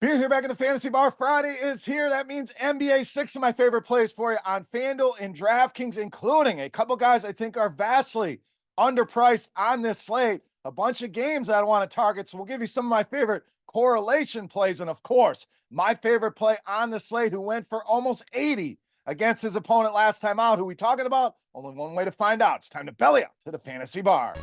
Beer here back in the Fantasy Bar. Friday is here. That means NBA. 6 of my favorite plays for you on FanDuel and DraftKings, including a couple guys I think are vastly underpriced on this slate. A bunch of games that I want to target. So we'll give you some of my favorite correlation plays. And of course, my favorite play on the slate who went for almost 80 against his opponent last time out. Who we talking about? Only one way to find out. It's time to belly up to the Fantasy Bar.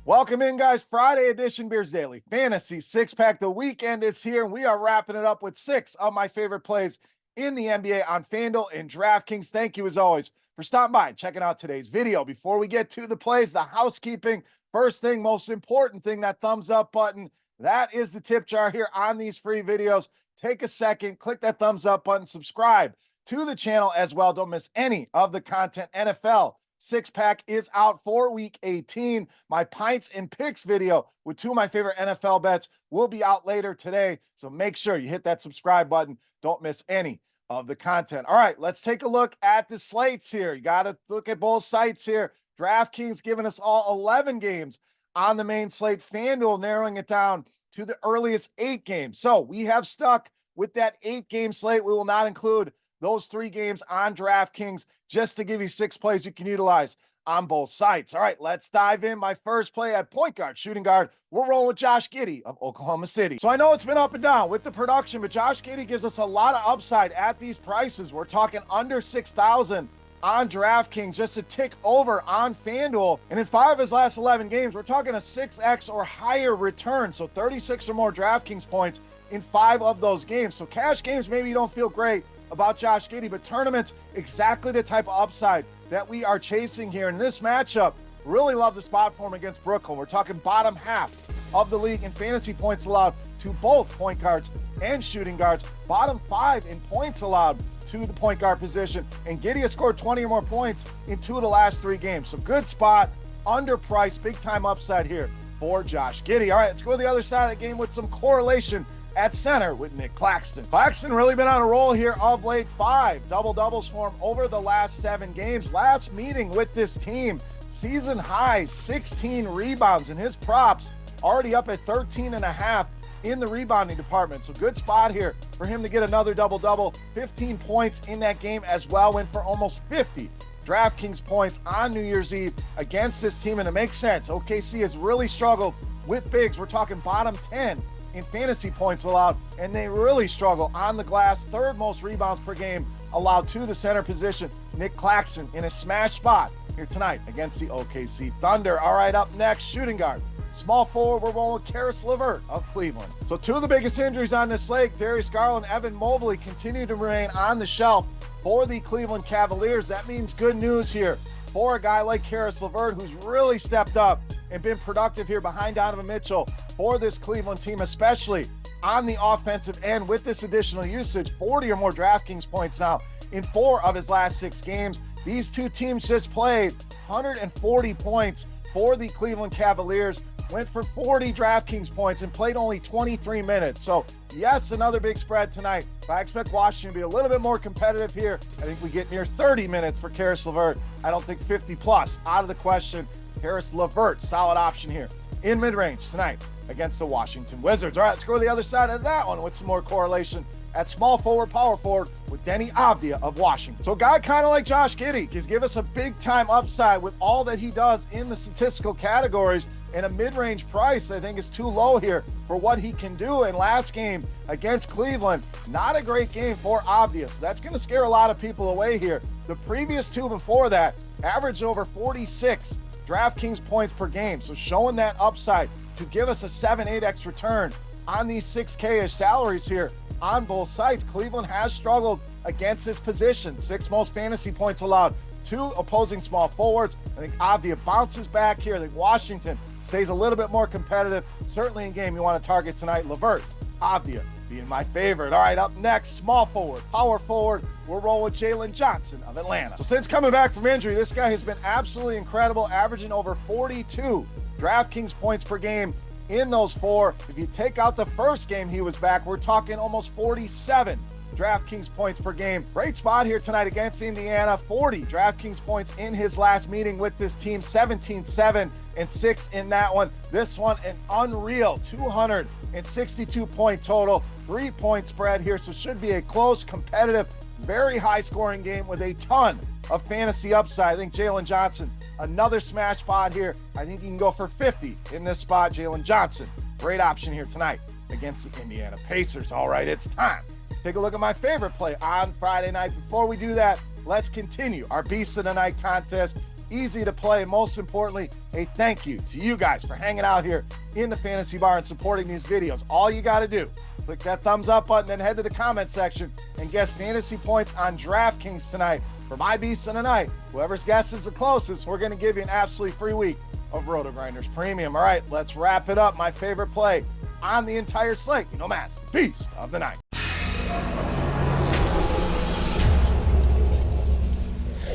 Welcome in, guys. Friday edition Beers Daily Fantasy Six-Pack. The weekend is here, and we are wrapping it up with 6 of my favorite plays in the NBA on FanDuel and DraftKings. Thank you, as always, for stopping by and checking out today's video. Before we get to the plays, the housekeeping, first thing, most important thing, that thumbs up button. That is the tip jar here on these free videos. Take a second, click that thumbs up button, subscribe to the channel as well. Don't miss any of the content. NFL Six-Pack is out for week 18. My pints and picks video with 2 of my favorite NFL bets will be out later today. So make sure you hit that subscribe button. Don't miss any of the content. All right, let's take a look at the slates here. You got to look at both sites here. DraftKings giving us all 11 games on the main slate. FanDuel narrowing it down to the earliest 8 games. So we have stuck with that 8-game slate. We will not include those 3 games on DraftKings just to give you 6 plays you can utilize on both sites. All right, let's dive in. My first play at point guard, shooting guard, we're rolling with Josh Giddy of Oklahoma City. So I know it's been up and down with the production, but Josh Giddy gives us a lot of upside at these prices. We're talking under 6,000 on DraftKings, just a tick over on FanDuel. And in 5 of his last 11 games, we're talking a 6x or higher return. So 36 or more DraftKings points in 5 of those games. So cash games, maybe you don't feel great about Josh Giddy, but tournaments, exactly the type of upside that we are chasing here. In this matchup, really love the spot for him against Brooklyn. We're talking bottom half of the league in fantasy points allowed to both point guards and shooting guards. Bottom 5 in points allowed to the point guard position. And Giddy has scored 20 or more points in 2 of the last 3 games. So good spot, underpriced, big time upside here for Josh Giddy. All right, let's go to the other side of the game with some correlation at center with Nick Claxton. Claxton really been on a roll here of late. 5 double-doubles for him over the last 7 games. Last meeting with this team, season high 16 rebounds, and his props already up at 13.5 in the rebounding department. So good spot here for him to get another double-double. 15 points in that game as well, went for almost 50 DraftKings points on New Year's Eve against this team, and it makes sense. OKC has really struggled with bigs. We're talking bottom 10 in fantasy points allowed, and they really struggle on the glass. 3rd most rebounds per game allowed to the center position. Nick Claxton in a smash spot here tonight against the OKC Thunder. All right, up next, shooting guard, small forward, we're rolling with Carris Levert of Cleveland. So 2 of the biggest injuries on this slate, Darius Garland, Evan Mobley, continue to remain on the shelf for the Cleveland Cavaliers. That means good news here for a guy like Carris Levert, who's really stepped up and been productive here behind Donovan Mitchell for this Cleveland team, especially on the offensive end with this additional usage. 40 or more DraftKings points now in 4 of his last 6 games. These 2 teams just played 140 points for the Cleveland Cavaliers, went for 40 DraftKings points and played only 23 minutes. So yes, another big spread tonight, but I expect Washington to be a little bit more competitive here. I think we get near 30 minutes for Carris Levert. I don't think 50 plus out of the question. Carris Levert, solid option here in mid-range tonight against the Washington Wizards. All right, let's go to the other side of that one with some more correlation at small forward, power forward with Denny Avdija of Washington. So a guy kind of like Josh Giddy can give us a big-time upside with all that he does in the statistical categories, and a mid-range price I think is too low here for what he can do. In last game against Cleveland, not a great game for Avdija. So that's going to scare a lot of people away here. The previous 2 before that averaged over 46 DraftKings points per game. So showing that upside to give us a 7-8x return on these 6K-ish salaries here on both sites. Cleveland has struggled against this position. 6 most fantasy points allowed to opposing small forwards. I think Avdija bounces back here. I think Washington stays a little bit more competitive. Certainly in game you want to target tonight. Levert, Avdija being my favorite. All right, up next, small forward, power forward, we're rolling with Jalen Johnson of Atlanta. So since coming back from injury, this guy has been absolutely incredible, averaging over 42 DraftKings points per game in those 4. If you take out the first game he was back, we're talking almost 47 DraftKings points per game. Great spot here tonight against Indiana. 40 DraftKings points in his last meeting with this team. 17-7 and 6 in that one. This one, an unreal 262 point total, 3-point spread here. So should be a close, competitive, very high scoring game with a ton of fantasy upside. I think Jalen Johnson, another smash spot here. I think you can go for 50 in this spot. Jalen Johnson, great option here tonight against the Indiana Pacers. All right, it's time. Take a look at my favorite play on Friday night. Before we do that, let's continue our Beast of the Night contest. Easy to play. Most importantly, a thank you to you guys for hanging out here in the fantasy bar and supporting these videos. All you got to do, click that thumbs up button, then head to the comment section and guess fantasy points on DraftKings tonight. For my Beast of the Night, whoever's guess is the closest, we're going to give you an absolutely free week of RotoGrinders Premium. All right, let's wrap it up. My favorite play on the entire slate, you know, Mass, Beast of the Night.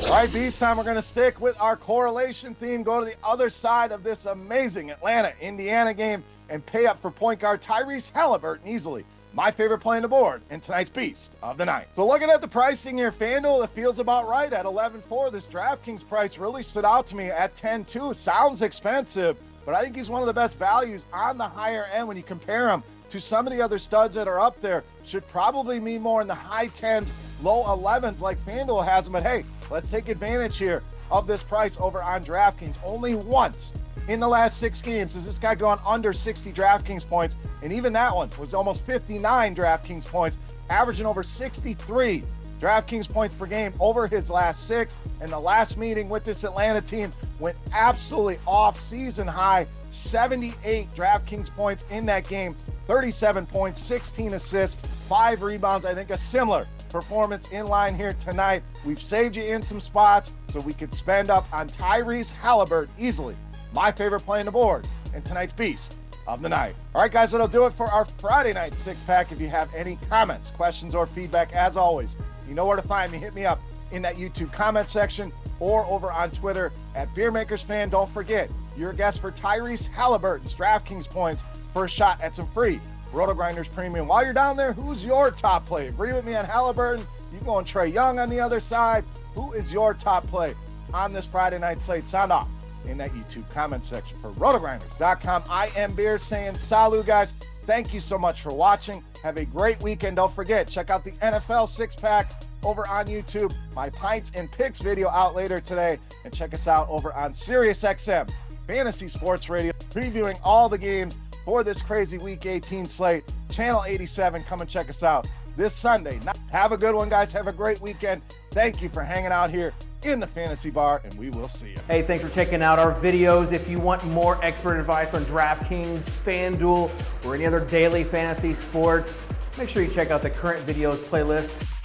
All right, Beast time. We're going to stick with our correlation theme, go to the other side of this amazing Atlanta-Indiana game and pay up for point guard Tyrese Haliburton easily. My favorite play on the board in tonight's Beast of the Night. So looking at the pricing here, FanDuel, it feels about right at 11.4. This DraftKings price really stood out to me at 10.2. Sounds expensive, but I think he's one of the best values on the higher end when you compare him to some of the other studs that are up there. Should probably be more in the high 10s, low 11s like FanDuel has them. But hey, let's take advantage here of this price over on DraftKings. Only once in the last 6 games has this guy gone under 60 DraftKings points, and even that one was almost 59 DraftKings points, averaging over 63 DraftKings points per game over his last 6. And the last meeting with this Atlanta team went absolutely off, season high, 78 DraftKings points in that game, 37 points, 16 assists, 5 rebounds. I think a similar performance in line here tonight. We've saved you in some spots so we could spend up on Tyrese Haliburton easily. My favorite play on the board and tonight's Beast of the Night. All right, guys, that'll do it for our Friday night 6-pack. If you have any comments, questions, or feedback, as always, you know where to find me. Hit me up in that YouTube comment section or over on Twitter at Beermakersfan. Don't forget, your guess for Tyrese Haliburton's DraftKings points for a shot at some free RotoGrinders Premium. While you're down there, who's your top play? Agree with me on Haliburton? You going Trae Young on the other side? Who is your top play on this Friday night slate? Sound off in that YouTube comment section. For RotoGrinders.com, I am Beer saying salut, guys. Thank you so much for watching. Have a great weekend. Don't forget, check out the NFL 6-pack over on YouTube. My Pints and Picks video out later today. And check us out over on SiriusXM Fantasy Sports Radio, previewing all the games for this crazy Week 18 slate. Channel 87, come and check us out this Sunday. Have a good one, guys. Have a great weekend. Thank you for hanging out here in the Fantasy Bar, and we will see you. Hey, thanks for checking out our videos. If you want more expert advice on DraftKings, FanDuel, or any other daily fantasy sports, make sure you check out the current videos playlist